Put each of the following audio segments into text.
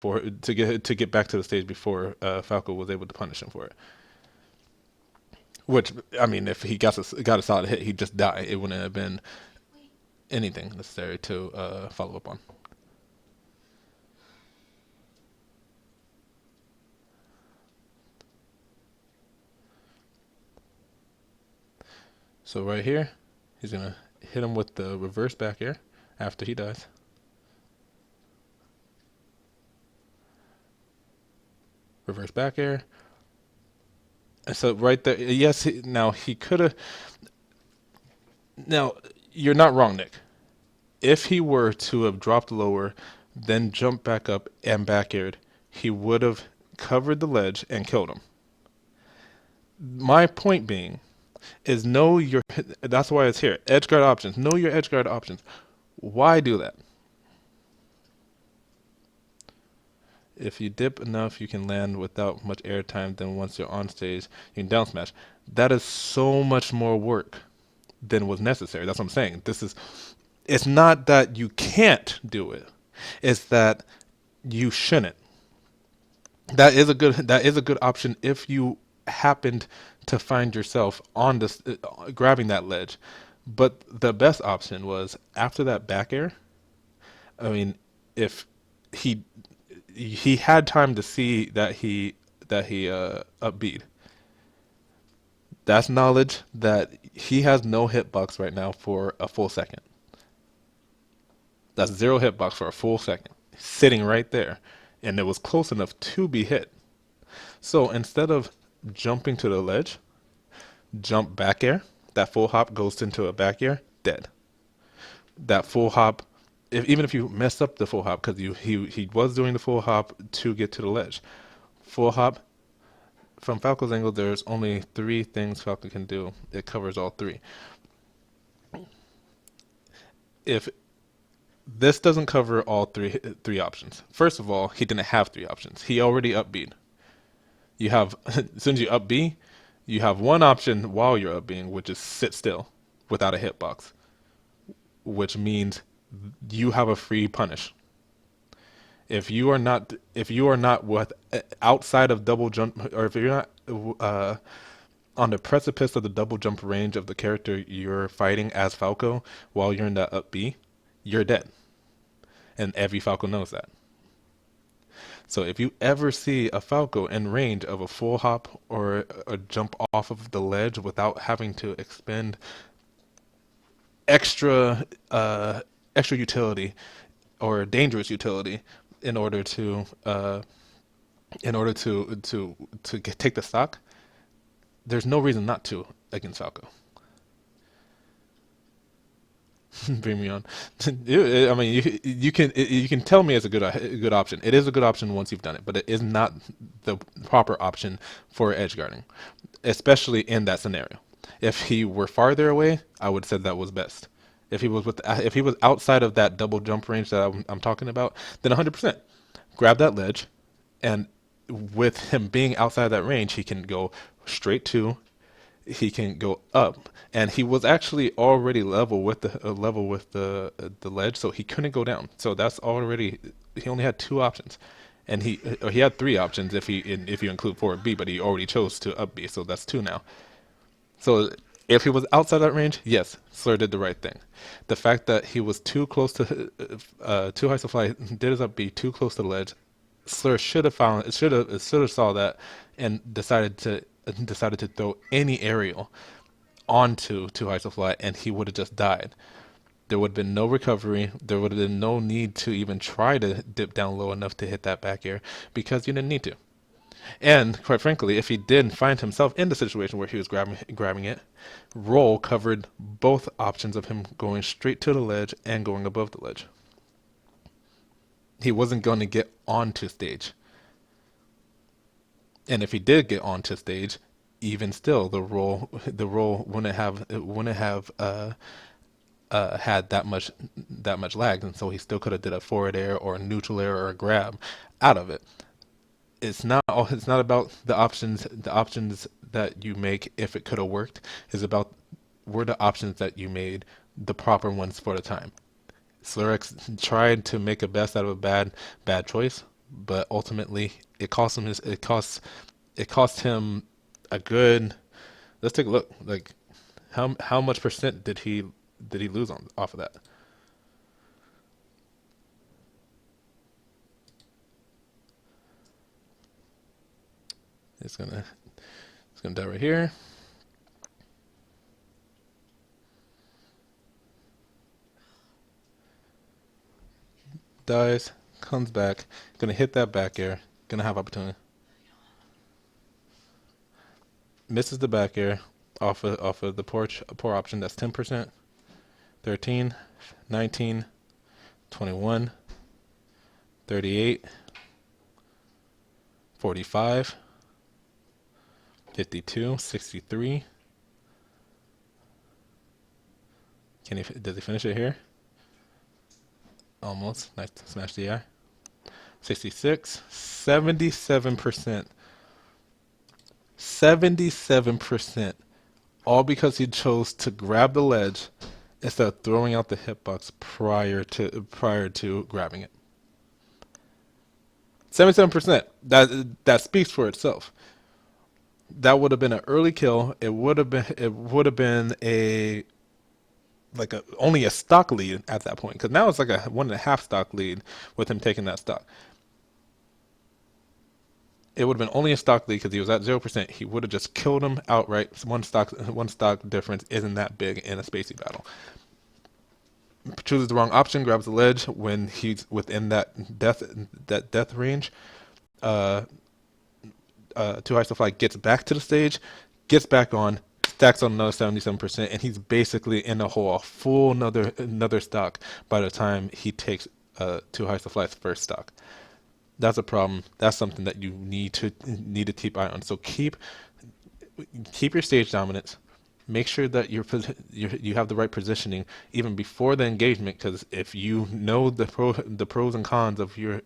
before to get back to the stage before Falco was able to punish him for it. Which, I mean, if he got a solid hit, he'd just die. It wouldn't have been anything necessary to follow up on. So right here, he's gonna hit him with the reverse back air after he dies. Reverse back air. And so right there, yes. Now he could have. Now you're not wrong, Nick. If he were to have dropped lower, then jumped back up and back aired, he would have covered the ledge and killed him. My point being is know your. That's why it's here. Edge guard options. Know your edge guard options. Why do that? If you dip enough, you can land without much airtime. Then once you're on stage, you can down smash. That is so much more work than was necessary. That's what I'm saying. This is. It's not that you can't do it. It's that you shouldn't. That is a good option if you happened to find yourself on this grabbing that ledge. But the best option was after that back air. I mean, if he he had time to see that he upbeat. That's knowledge that he has no hitbox right now for a full second. That's zero hitbox for a full second, sitting right there, and it was close enough to be hit. So instead of jumping to the ledge, jump back air. That full hop goes into a back air, dead. That full hop, even if you mess up the full hop, because he was doing the full hop to get to the ledge, full hop from Falco's angle. There's only three things Falco can do. It covers all three. If this doesn't cover all three options, first of all, he didn't have three options. He already up B. You have as soon as you up B, you have one option while you're up being, which is sit still without a hitbox, which means you have a free punish. If you are not with outside of double jump, or if you're not on the precipice of the double jump range of the character you're fighting as Falco while you're in that up B, you're dead, and every Falco knows that. So if you ever see a Falco in range of a full hop or a jump off of the ledge without having to expend extra extra utility or dangerous utility in order to take the stock, there's no reason not to against Falco. Bring me on. I mean, you can tell me it's a good option. It is a good option once you've done it, but it is not the proper option for edge guarding, especially in that scenario. If he were farther away, I would say that was best. If he was outside of that double jump range that I'm talking about, then 100% grab that ledge, and with him being outside that range, he can go straight to he can go up, and he was actually already level with the ledge, so he couldn't go down. So that's already he only had two options, and he had three options if you include forward B, but he already chose to up B, so that's two now. So if he was outside that range, yes, Slur did the right thing. The fact that he was too close to too high to fly, did his up B too close to the ledge, Slur should have saw that and decided to throw any aerial onto Too High to Fly, and he would have just died. There would have been no recovery. There would have been no need to even try to dip down low enough to hit that back air because you didn't need to. And quite frankly, if he did find himself in the situation where he was grabbing it, roll covered both options of him going straight to the ledge and going above the ledge. He wasn't going to get onto stage. And if he did get onto stage, even still, the roll wouldn't have had that much lag, and so he still could have did a forward air or a neutral air or a grab out of it. It's not about the options. The options that you make, if it could have worked, is about were the options that you made the proper ones for the time. Slurex tried to make a best out of a bad choice, but ultimately it cost him a good. Let's take a look. Like how much percent did he lose on off of that? It's gonna it's gonna die right here. Dies, comes back, gonna hit that back air, gonna have opportunity. Misses the back air off of the poor option. That's 10%. 13, 19, 21, 38, 45, 52, 63. Does he finish it here? Almost. Nice to smash the eye. 66, 77%. 77%. All because he chose to grab the ledge instead of throwing out the hitbox prior to grabbing it. 77%. That speaks for itself. That would have been an early kill. It would have been a like a only a stock lead at that point, because now it's like a 1.5 stock lead with him taking that stock. It would have been only a stock lead because he was at 0%. He would have just killed him outright. One stock difference isn't that big in a spacey battle. Chooses the wrong option, grabs the ledge when he's within that death range. Uh, Too High to Fly gets back to the stage, gets back on, stacks on another 77%, and he's basically in a hole, a full another stock by the time he takes Too High to Fly's first stock. That's a problem. That's something that you need to keep eye on. So keep your stage dominance. Make sure that you have the right positioning even before the engagement, because if you know the pros and cons of your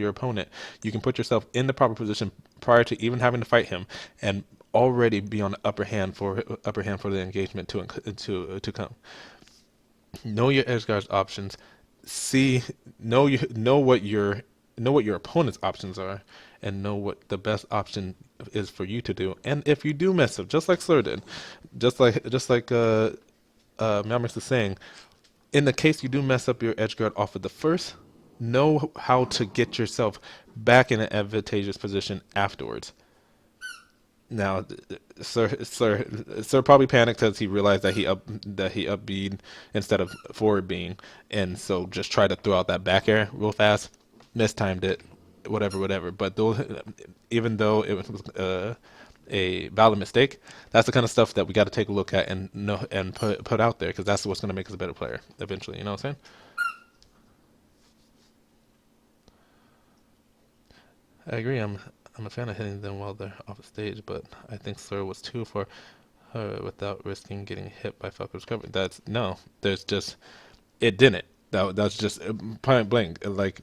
opponent, you can put yourself in the proper position prior to even having to fight him, and already be on the upper hand for the engagement to come. Know your edge guard's options. See know what your opponent's options are, and know what the best option is for you to do. And if you do mess up, just like Slur did, just like Malmix is saying, in the case you do mess up your edge guard off of the first, know how to get yourself back in an advantageous position afterwards. Now, Sir probably panicked because he realized that he up beat instead of forward being, and so just tried to throw out that back air real fast, mistimed it, whatever. But even though it was a valid mistake, that's the kind of stuff that we got to take a look at and know and put out there, because that's what's going to make us a better player eventually. You know what I'm saying? I agree. I'm a fan of hitting them while they're off the stage, but I think Slur was too for her without risking getting hit by Falco's cover. That's no. There's just it didn't. That's just point blank. Like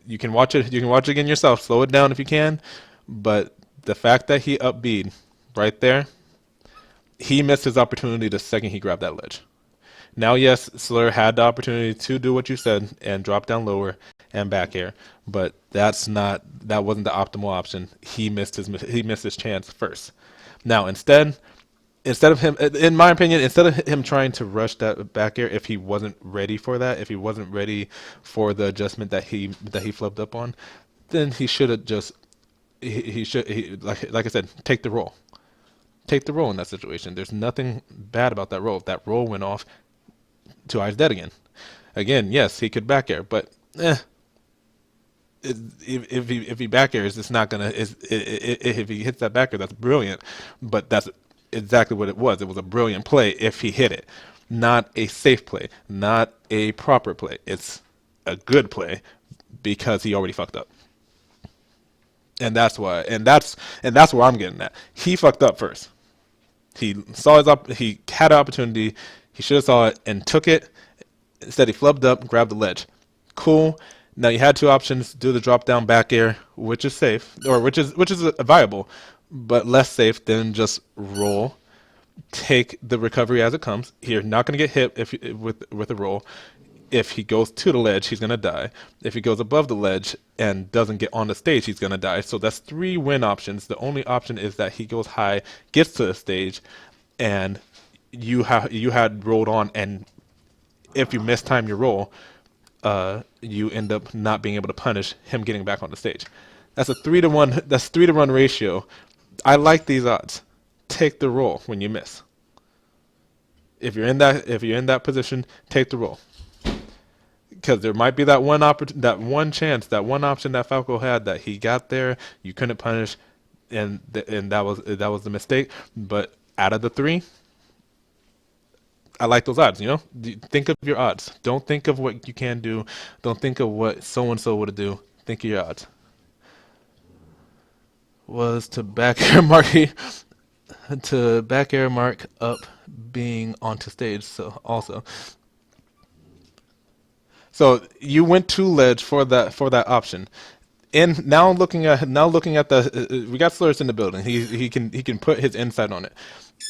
you can watch it. You can watch it again yourself. Slow it down if you can. But the fact that he upbeat right there, he missed his opportunity the second he grabbed that ledge. Now, yes, Slur had the opportunity to do what you said and drop down lower and back air, but that wasn't the optimal option. He missed his chance first. Now, instead of him, in my opinion, instead of him trying to rush that back air, if he wasn't ready for that, if he wasn't ready for the adjustment that he flubbed up on, then he should have just like I said, take the roll. Take the roll in that situation. There's nothing bad about that roll. If that roll went off, Two Eyes dead again. Again, yes, he could back air, but if he back airs, it's not gonna. If he hits that back air, that's brilliant. But that's exactly what it was. It was a brilliant play if he hit it, not a safe play, not a proper play. It's a good play because he already fucked up, and that's why. And that's where I'm getting at. He fucked up first. He had an opportunity. He should have saw it and took it. Instead, he flubbed up, grabbed the ledge. Cool. Now you had two options: do the drop down back air, which is safe, or which is viable, but less safe than just roll. Take the recovery as it comes. You're not going to get hit with a roll. If he goes to the ledge, he's gonna die. If he goes above the ledge and doesn't get on the stage, he's gonna die. So that's three win options. The only option is that he goes high, gets to the stage, and you had rolled on, and if you mistime your roll, you end up not being able to punish him getting back on the stage. That's a 3-to-1. That's 3-to-1 ratio. I like these odds. Take the roll when you miss. If you're in that position, take the roll, because there might be that one chance, that one option that Falco had that he got there, you couldn't punish, and that was the mistake. But out of the three, I like those odds. Think of your odds. Don't think of what you can do. Don't think of what so and so would do. Think of your odds. Was to back air Marky to back air Mark up being onto stage. So also, so you went to ledge for that option. And now looking at the we got Slurex in the building. He can put his insight on it.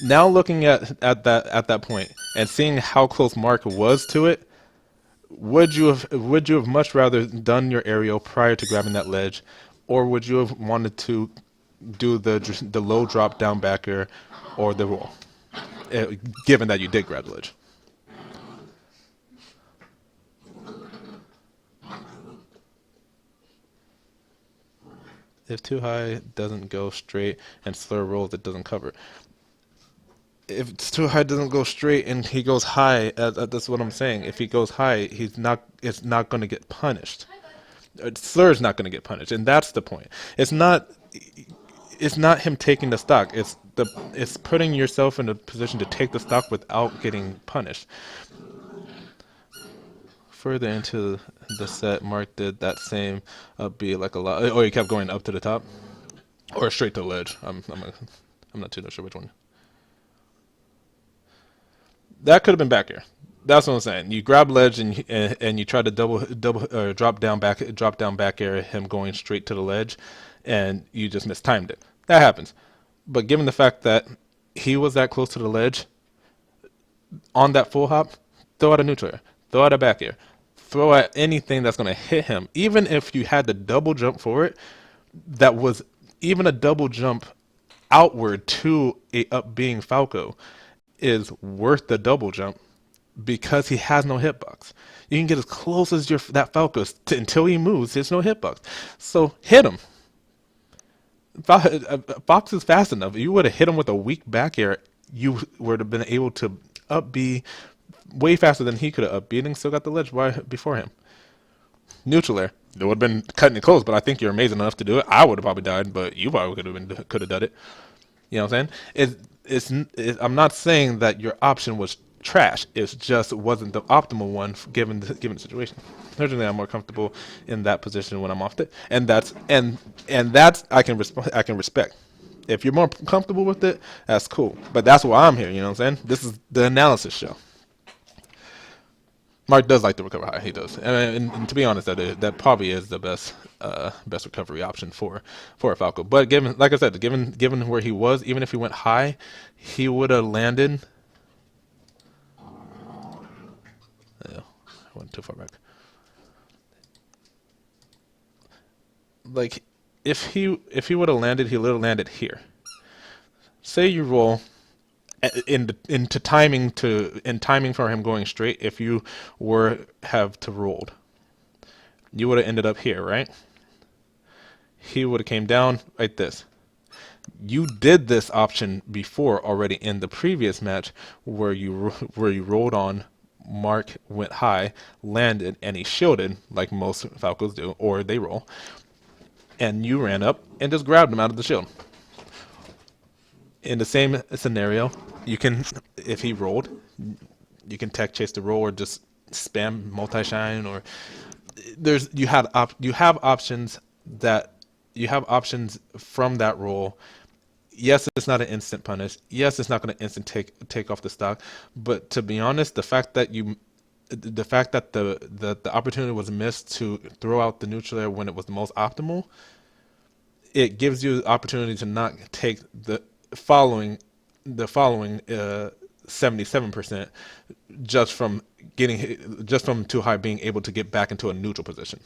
Now looking at that point and seeing how close Mark was to it, would you have much rather done your aerial prior to grabbing that ledge, or would you have wanted to do the low drop down backer or the roll, given that you did grab the ledge? If too high doesn't go straight and Slur rolls, it doesn't cover. If it's too high doesn't go straight and he goes high, that's what I'm saying. If he goes high, it's not going to get punished. Slur's not going to get punished, and that's the point. It's not him taking the stock. It's putting yourself in a position to take the stock without getting punished. Further into the set, Mark did that same upbeat like a lot. Oh, he kept going up to the top or straight to the ledge. I'm not too sure which one. That could have been back here. That's what I'm saying. You grab ledge and you try to double or drop down back air him going straight to the ledge, and you just mistimed it. That happens. But given the fact that he was that close to the ledge on that full hop, throw out a neutral air, throw out a back air, throw out anything that's going to hit him. Even if you had to double jump for it, that was even a double jump outward to a up being Falco is worth the double jump because he has no hitbox. You can get as close as that Falco until he moves. There's no hitbox. So hit him. Fox is fast enough. You would have hit him with a weak back air, you would have been able to up B way faster than he could have up B and still got the ledge before him. Neutral air. It would have been cutting it close, but I think you're amazing enough to do it. I would have probably died, but you probably could have done it. You know what I'm saying? I'm not saying that your option was trash. It just wasn't the optimal one given the situation. Certainly, I'm more comfortable in that position when I'm off it, and that's I can respect. If you're more comfortable with it, that's cool. But that's why I'm here. You know what I'm saying? This is the analysis show. Mark does like to recover high. He does, and to be honest, that probably is the best recovery option for a Falco. But given, like I said, given where he was, even if he went high, he would have landed. Yeah, I went too far back. Like if he would have landed, he would have landed here. Say you roll in timing for him going straight. If you were have to rolled, you would have ended up here, right? He would have came down like this. You did this option before already in the previous match where you rolled on. Mark went high, landed, and he shielded like most Falcons do, or they roll. And you ran up and just grabbed him out of the shield. In the same scenario, you can, if he rolled, you can tech chase the roll or just spam multi-shine, or you have options from that roll. Yes, it's not an instant punish. Yes, it's not going to instant take off the stock. But to be honest, the fact that the opportunity was missed to throw out the neutral air when it was the most optimal, it gives you the opportunity to not take the following 77% just from just from too high being able to get back into a neutral position.